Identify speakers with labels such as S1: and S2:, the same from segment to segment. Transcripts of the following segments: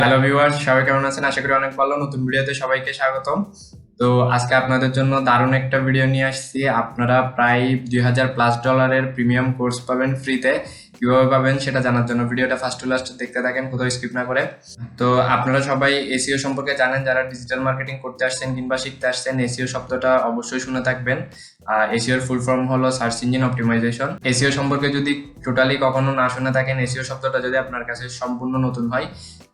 S1: Hello viewers, সবাই কেমন আছেন? আশা করি অনেক ভালো। নতুন ভিডিওতে সবাইকে স্বাগতম। তো আজকে আপনাদের জন্য দারুণ একটা ভিডিও নিয়ে আসছি। আপনারা প্রায় $2000+ প্রিমিয়াম কোর্স পাবেন ফ্রিতে। কিভাবে পাবেন সেটা জানার জন্য ভিডিওটা ফার্স্ট টু লাস্ট দেখতে থাকেন, কোথাও স্কিপ না করে। তো আপনারা সবাই এসইও সম্পর্কে জানেন, যারা ডিজিটাল মার্কেটিং করতে আসছেন কিংবা শিখতে আসছেন, এসইও শব্দটা অবশ্যই শুনে থাকবেন। এসইওর ফুল ফর্ম হলো সার্চ ইঞ্জিন অপটিমাইজেশন। এসইও সম্পর্কে যদি টোটালি কখনো না শুনে থাকেন, এসইও শব্দটা যদি আপনার কাছে সম্পূর্ণ নতুন হয়,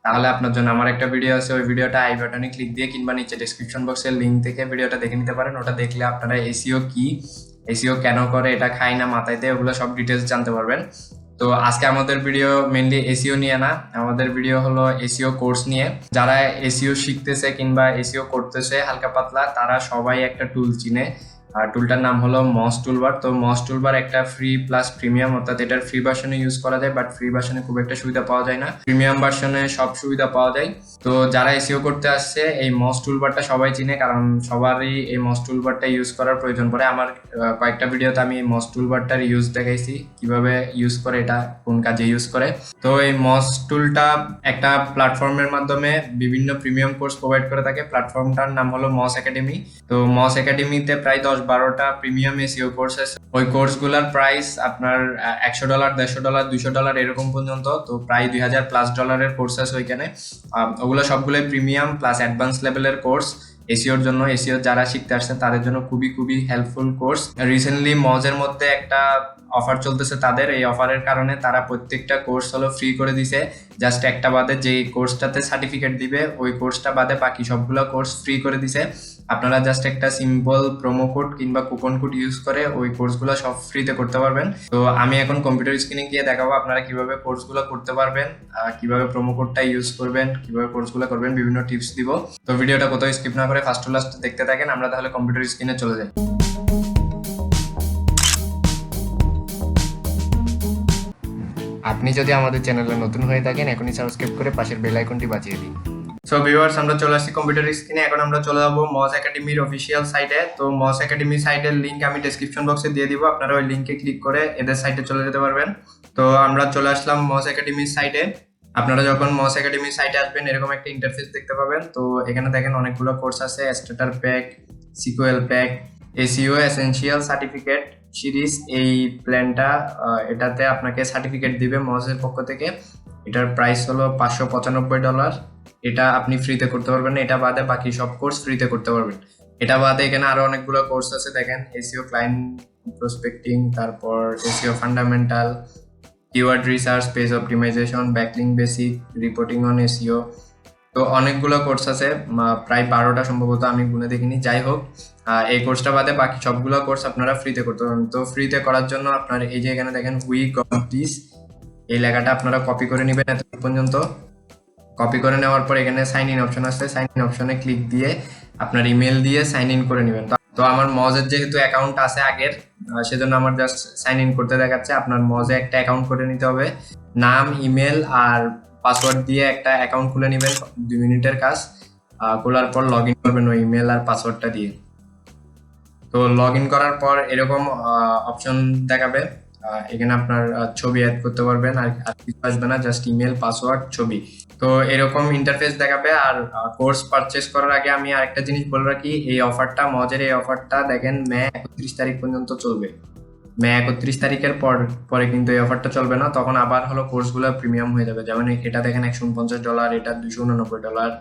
S1: তাহলে আপনার জন্য আমার একটা ভিডিও আছে। ওই ভিডিওটা আই বাটনে ক্লিক দিয়ে কিংবা নিচে ডেসক্রিপশন বক্সের লিঙ্ক থেকে ভিডিওটা দেখে নিতে পারেন। ওটা দেখলে আপনারা এসইও কি, এসইও কেন করে, এটা খায় না মাথায় দেয়, ওগুলো সব ডিটেলস জানতে পারবেন। তো আজকে আমাদের ভিডিও মেনলি এসইও নিয়ে না, আমাদের ভিডিও হলো এসইও কোর্স নিয়ে। যারা এসইও শিখতেছে কিংবা এসইও করতেছে হালকা পাতলা, তারা সবাই একটা টুল চিনে, আর টুলটার নাম হলো মজ টুলবার। তো মজ টুলবার একটা ফ্রি প্লাস প্রিমিয়াম, অর্থাৎ এটার ফ্রি ভার্সনে ইউজ করা যায়, বাট ফ্রি ভার্সনে খুব একটা সুবিধা পাওয়া যায় না। প্রিমিয়াম ভার্সনে সব সুবিধা পাওয়া যায়। তো যারা এসইও করতে আসছে, এই মজ টুলবারটা সবাই চিনে, কারণ সবারই এই মজ টুলবারটা ইউজ করার প্রয়োজন পড়ে। আমার কয়েকটা ভিডিওতে আমি এই মজ টুলবারটার ইউজ দেখাইছি, কিভাবে ইউজ করে, এটা কোন কাজে ইউজ করে। তো এই মজ টুলটা একটা প্ল্যাটফর্মের মাধ্যমে বিভিন্ন প্রিমিয়াম কোর্স প্রোভাইড করে থাকে। প্ল্যাটফর্মটার নাম হলো মজ একাডেমি। তো মজ একাডেমিতে প্রায় 10-12টা প্রিমিয়াম এসইও কোর্স আছে। ওই কোর্সগুলোর প্রাইস আপনার $100, $150, $200 এরকম পর্যন্ত। তো প্রায় $2000+ কোর্স আছে ওইখানে। ওগুলো সবগুলোই প্রিমিয়াম প্লাস অ্যাডভান্স লেভেলের কোর্স এসইওর জন্য। এসইও যারা শিখতে আসছেন তাদের জন্য খুবই খুবই হেল্পফুল কোর্স। রিসেন্টলি মজের মধ্যে একটা অফার চলতেছে তাদের। এই অফারের কারণে তারা প্রত্যেকটা কোর্স হলো ফ্রি করে দিছে। জাস্ট একটা বাদে, যে কোর্সটাতে সার্টিফিকেট দিবে ওই কোর্সটা বাদে বাকি সবগুলো কোর্স ফ্রি করে দিছে। আপনারা জাস্ট একটা সিম্পল প্রোমো কোড কিংবা কুপন কোড ইউজ করে ওই কোর্সগুলো সব ফ্রিতে করতে পারবেন। তো আমি এখন কম্পিউটার স্ক্রিনে গিয়ে দেখাবো আপনারা কিভাবে কোর্সগুলো করতে পারবেন, কিভাবে প্রোমো কোডটা ইউজ করবেন, কিভাবে কোর্সগুলো করবেন, বিভিন্ন টিপস দিব। তো ভিডিওটা কোথাও স্কিপ না করে ফার্স্ট টু লাস্ট দেখতে থাকেন। আমরা তাহলে কম্পিউটার স্ক্রিনে চলে যাই। আপনি যদি আমাদের চ্যানেলে নতুন হয়ে থাকেন, এখনই সাবস্ক্রাইব করে পাশের বেল আইকনটি বাজিয়ে দিন। সো ভিউয়ার্স, আমরা চলে আসছি কম্পিউটার স্ক্রিনে। এখন আমরা চলে যাবো মজ একাডেমির অফিসিয়াল সাইটে। তো মজ একাডেমি সাইটের লিঙ্ক আমি ডেসক্রিপশন বক্সে দিয়ে দিব, আপনারা ওই লিঙ্কে ক্লিক করে এদের সাইটে চলে যেতে পারবেন। তো আমরা চলে আসলাম মজ একাডেমির সাইটে। আপনারা যখন মজ একাডেমির সাইটে আসবেন, এরকম একটা ইন্টারফেস দেখতে পাবেন। তো এখানে দেখেন অনেকগুলো কোর্স আছে, starter pack, sequel pack, SEO essential certificate series. এই প্ল্যানটা, এটাতে আপনাকে সার্টিফিকেট দিবে মজের পক্ষ থেকে। এটার প্রাইস হলো $595। এটা আপনি ফ্রিতে করতে পারবেন। এটা বাদে বাকি সব কোর্স ফ্রিতে করতে পারবেন। এটা বাদে এখানে আরো অনেকগুলো কোর্স আছে, দেখেন এসইও ক্লায়েন্ট প্রসপেক্টিং, তারপর SEO fundamental, keyword research, page optimisation, backlink basic, reporting on SEO. তো অনেকগুলো কোর্স আছে, প্রায় 12টা সম্ভবত, আমি গুনে দেখিনি। যাই হোক, এই কোর্সটা বাদে বাকি সবগুলো কোর্স আপনারা ফ্রিতে করতে পারবেন। তো ফ্রিতে করার জন্য আপনার এই যে এখানে দেখেন WeGotThis, এই লেখাটা আপনারা কপি করে নেবেন এত পর্যন্ত। কপি করে নেওয়ার পর এখানে সাইন ইন অপশন আছে, সাইন ইন অপশনে ক্লিক দিয়ে আপনার ইমেল দিয়ে সাইন ইন করে নেবেন। তো আমার মজের যেহেতু অ্যাকাউন্ট আছে আগের, সেজন্য আমার জাস্ট সাইন ইন করতে দেখাচ্ছে। আপনার মজে একটা অ্যাকাউন্ট করে নিতে হবে, নাম, ইমেল আর পাসওয়ার্ড দিয়ে একটা অ্যাকাউন্ট খুলে নেবেন। 2 মিনিটের কাজ। খোলার পর লগ ইন করবেন ওই ইমেল আর পাসওয়ার্ডটা দিয়ে। তো লগ ইন করার পর এরকম অপশন দেখাবে। এখানে আপনার ছবি অ্যাড করতে পারবেন, আর কিছু আসবে না, জাস্ট ইমেল, পাসওয়ার্ড, ছবি। তো এরকম ইন্টারফেস দেখাবে। আর কোর্স পারচেস করার আগে আমি আরেকটা জিনিস বলে রাখি, এই অফারটা, মজের এই অফারটা দেখেন মে 31 তারিখ পর্যন্ত চলবে। মে 31 তারিখের পরে কিন্তু এই অফারটা চলবে না, তখন আবার হলো কোর্সগুলো প্রিমিয়াম হয়ে যাবে। যেমন এটা দেখেন $149, এটা $289,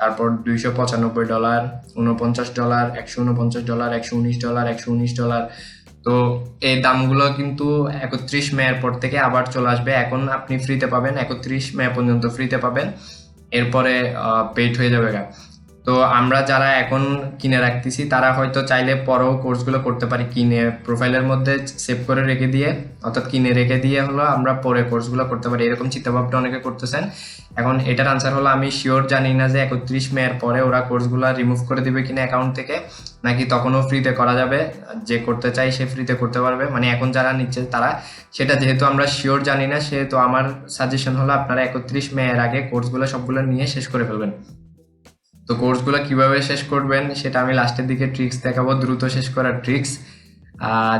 S1: তারপর $295, $49, $149, $119, $119। তো এই দামগুলো কিন্তু 31 মে এর পর থেকে আবার চলে আসবে। এখন আপনি ফ্রিতে পাবেন, 31 মে পর্যন্ত ফ্রিতে পাবেন, এরপরে পেইড হয়ে যাবে। তো আমরা যারা এখন কিনে রাখতেছি তারা হয়তো চাইলে পরেও কোর্সগুলো করতে পারি, কিনে প্রোফাইলের মধ্যে সেভ করে রেখে দিয়ে, অর্থাৎ কিনে রেখে দিয়ে হলো আমরা পরে কোর্সগুলো করতে পারি। এরকম চিন্তাভাবনা অনেকে করতেছেন। এখন এটার আনসার হলো, আমি শিওর জানি না যে 31 মে এর পরে ওরা কোর্সগুলো রিমুভ করে দিবে কিনা অ্যাকাউন্ট থেকে, নাকি তখনও ফ্রিতে করা যাবে। যে করতে চাই সে ফ্রিতে করতে পারবে, মানে এখন যারা নিচ্ছে তারা। সেটা যেহেতু আমরা শিওর জানি না, সেহেতু আমার সাজেশন হলো আপনারা 31 মে এর আগে কোর্সগুলো সবগুলো নিয়ে শেষ করে ফেলবেন। তো কোর্সগুলো কিভাবে শেষ করবেন সেটা আমি লাস্টের দিকে ট্রিক্স দেখাবো, দ্রুত শেষ করার ট্রিক্স।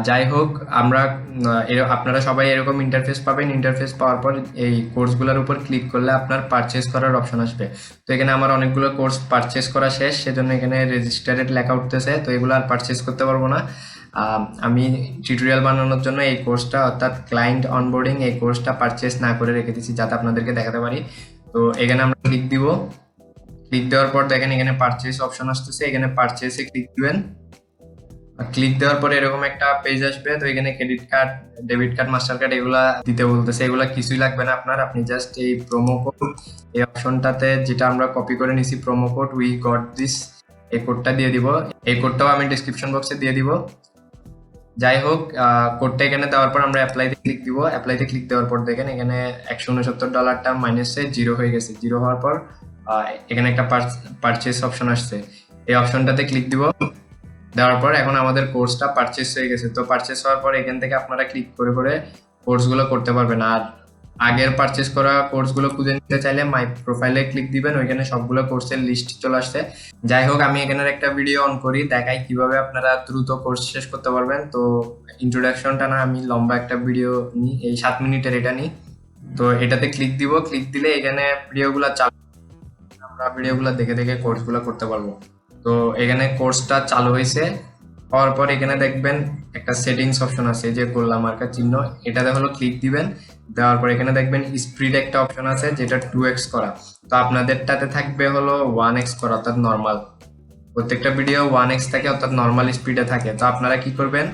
S1: যাই হোক, আমরা আপনারা সবাই এরকম ইন্টারফেস পাবেন। ইন্টারফেস পাওয়ার পর এই কোর্সগুলোর উপর ক্লিক করলে আপনার পারচেস করার অপশন আসবে। তো এখানে আমার অনেকগুলো কোর্স পারচেস করা শেষ, সেজন্য এখানে রেজিস্টারেড লেখা উঠতেছে। তো এগুলো আর পারচেস করতে পারবো না। আমি টিউটোরিয়াল বানানোর জন্য এই কোর্সটা অর্থাৎ ক্লায়েন্ট অনবোর্ডিং এই কোর্সটা পারচেস না করে রেখে দিচ্ছি, যাতে আপনাদেরকে দেখাতে পারি। তো এখানে আমরা ক্লিক দিব। ক্লিক দেওয়ার পর দেখেন এখানে পারচেস অপশন আসতেছে, এখানে পারচেসে ক্লিক দিবেন। ক্লিক দেওয়ার পরে এরকম একটা পেজ আসবে। তো এখানে credit card, debit card, master card এগুলা দিতে বলতেছে। এগুলা কিছুই লাগবে না আপনার, আপনি জাস্ট এই প্রোমো কোড, এই অপশনটাতে যেটা আমরা কপি করে নিছি প্রোমো কোড WeGotThis, এই কোডটা দিয়ে দিব। এই কোডটাও আমি ডিসক্রিপশন বক্সে দিয়ে দিব। যাই হোক, কোডটা এখানে দেওয়ার পর আমরা অ্যাপ্লাইতে ক্লিক দিব। অ্যাপ্লাইতে ক্লিক দেওয়ার পর দেখেন এখানে $169 মাইনাসে 0 হয়ে গেছে। 0 হওয়ার পর এখানে একটা পারচেস অপশন আসছে, এই অপশনটাতে ক্লিক দিব। দেওয়ার পর এখন আমাদের কোর্সটা পারচেস হয়ে গেছে। তো পারচেস হওয়ার পর এখান থেকে আপনারা ক্লিক করে করে কোর্সগুলো করতে পারবেন। আর আগের পারচেস করা কোর্সগুলো খুঁজে নিতে চাইলে মাই প্রোফাইলে ক্লিক দিবেন, ওইখানে সবগুলো কোর্সের লিস্ট চলে আসছে। যাই হোক, আমি এখানের একটা ভিডিও অন করি, দেখাই কিভাবে আপনারা দ্রুত কোর্স শেষ করতে পারবেন। তো ইন্ট্রোডাকশনটা না, আমি লম্বা একটা ভিডিও নিই, এই 7 মিনিটের এটা নিই। তো এটাতে ক্লিক দিব। ক্লিক দিলে এখানে ভিডিওগুলো চালু, আমরা ভিডিওগুলো দেখে দেখে কোর্সগুলো করতে পারবো। তো এখানে কোর্সটা চালু হয়েছে। হওয়ার পর এখানে দেখবেন একটা সেটিংস অপশন আছে, যে গোল্লা মার্কার চিহ্ন, এটাতে হলো ক্লিক দিবেন। দেওয়ার পর এখানে দেখবেন স্পিড একটা অপশন আছে, যেটা 2x করা। তো আপনাদেরটাতে থাকবে হলো 1x করা, অর্থাৎ নর্মাল। প্রত্যেকটা ভিডিও 1x থাকে, অর্থাৎ নর্মাল স্পিডে থাকে। তো আপনারা কি করবেন,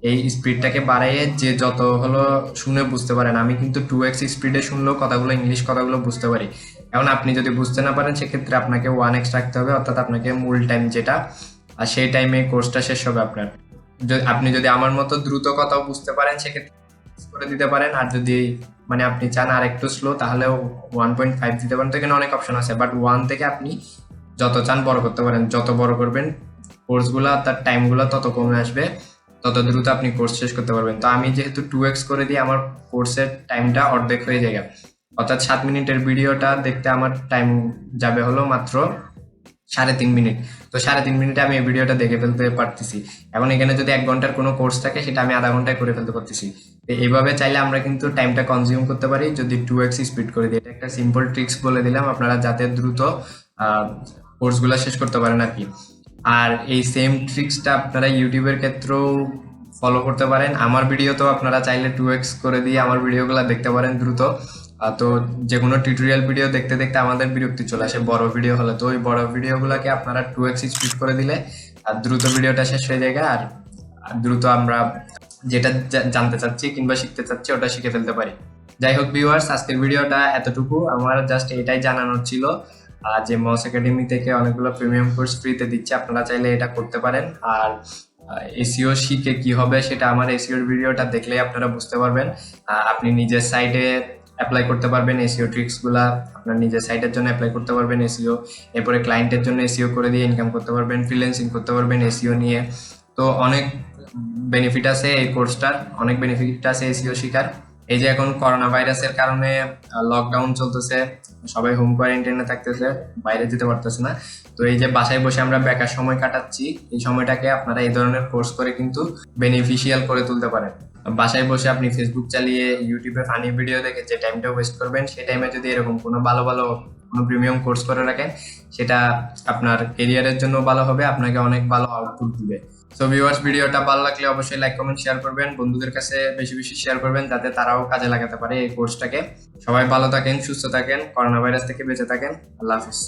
S1: এই স্পিডটাকে বাড়াইয়ে যে যত হলো শুনে বুঝতে পারেন। আমি কিন্তু 2x স্পিডে শুনলেও কথাগুলো, ইংলিশ কথাগুলো বুঝতে পারি। এখন আপনি যদি বুঝতে না পারেন, সেক্ষেত্রে আপনাকে 1x রাখতে হবে, অর্থাৎ আপনাকে মূল টাইম যেটা, আর সেই টাইমে কোর্সটা শেষ হবে আপনার। আপনি যদি আমার মতো দ্রুত কথাও বুঝতে পারেন, সেক্ষেত্রে করে দিতে পারেন। আর যদি মানে আপনি চান আর একটু স্লো, তাহলে 1.5 দিতে পারেন। তো এখানে অনেক অপশন আছে, বাট 1 থেকে আপনি যত চান বড় করতে পারেন। যত বড় করবেন কোর্সগুলো, তার টাইমগুলো তত কমে আসবে, তত দ্রুত আপনি কোর্স শেষ করতে পারবেন। তো আমি যেহেতু 2x করে দিই, আমার কোর্সের টাইমটা অর্ধেক হয়ে যায়, অর্থাৎ 7 মিনিটের ভিডিওটা দেখতে আমার টাইম যাবে হলো মাত্র 3.5 মিনিট। তো 3.5 মিনিটে আমি এই ভিডিওটা দেখে ফেলতে পারতেছি। এখন এখানে যদি 1 ঘন্টার কোনো কোর্স থাকে, সেটা আমি আধা ঘন্টায় করে ফেলতে পারতেছি। তো এইভাবে চাইলে আমরা কিন্তু টাইমটা কনজিউম করতে পারি, যদি 2x স্পিড করে দিই। এটা একটা সিম্পল ট্রিক্স বলে দিলাম, আপনারা যাতে দ্রুত কোর্সগুলো শেষ করতে পারেন আর কি। আর এই সেম ট্রিক্সটা আপনারা ইউটিউবের ক্ষেত্রেও ফলো করতে পারেন। আমার ভিডিও তো আপনারা চাইলে 2x করে দিয়ে আমার ভিডিওগুলো দেখতে পারেন দ্রুত। তো যে কোনো টিউটোরিয়াল ভিডিও দেখতে দেখতে আমাদের বিরক্তি চলে আসে বড় ভিডিও হলে। তো ওই বড় ভিডিওগুলোকে আপনারা 2x স্পিড করে দিলে আর দ্রুত ভিডিওটা শেষ হয়ে যায়, আর দ্রুত আমরা যেটা জানতে চাচ্ছি কিংবা শিখতে চাচ্ছি ওটা শিখে ফেলতে পারি। যাই হোক ভিউয়ার্স, আজকের ভিডিওটা এতটুকু। আমার জাস্ট এটাই জানানোর ছিল যে মস একাডেমি থেকে অনেকগুলো প্রিমিয়াম কোর্স ফ্রিতে দিচ্ছে, আপনারা চাইলে এটা করতে পারেন। আর এসইও শিখে কি হবে, সেটা আমার এসইওর ভিডিওটা দেখলেই আপনারা বুঝতে পারবেন। আপনি নিজের সাইটে অ্যাপ্লাই করতে পারবেন এসইও ট্রিক্সগুলা, আপনার নিজের সাইটের জন্য অ্যাপ্লাই করতে পারবেন এসইও। এরপরে ক্লায়েন্টের জন্য এসইও করে দিয়ে ইনকাম করতে পারবেন, ফ্রিল্যান্সিং করতে পারবেন এসইও নিয়ে। তো অনেক বেনিফিট আছে এই কোর্সটার, অনেক বেনিফিট আছে এসইও শিখার। এই যে এখন করোনা ভাইরাসের কারণে লকডাউন চলতেছে, সবাই হোম কোয়ারেন্টাইনে থাকতেছে, বাইরে যেতে পারতেছে না। তো এই যে বাসায় বসে আমরা বেকার সময় কাটাচ্ছি, এই সময়টাকে আপনারা এই ধরনের কোর্স করে কিন্তু বেনিফিশিয়াল করে তুলতে পারেন। বাসায় বসে আপনি ফেসবুক চালিয়ে ইউটিউবে ফানি ভিডিও দেখে যে টাইমটা ওয়েস্ট করবেন, সেই টাইমে যদি এরকম কোনো ভালো ভালো কোনো প্রিমিয়াম কোর্স করে রাখেন, সেটা আপনার কেরিয়ারের জন্য ভালো হবে, আপনাকে অনেক ভালো আউটপুট দিবে। সো ভিউয়ার্স, ভিডিওটা ভালো লাগলে অবশ্যই লাইক কমেন্ট শেয়ার করবেন, বন্ধুদের কাছে বেশি বেশি শেয়ার করবেন, যাতে তারাও কাজে লাগাতে পারে এই কোর্সটাকে। সবাই ভালো থাকেন, সুস্থ থাকেন, করোনা ভাইরাস থেকে বেঁচে থাকেন। আল্লাহ হাফিজ।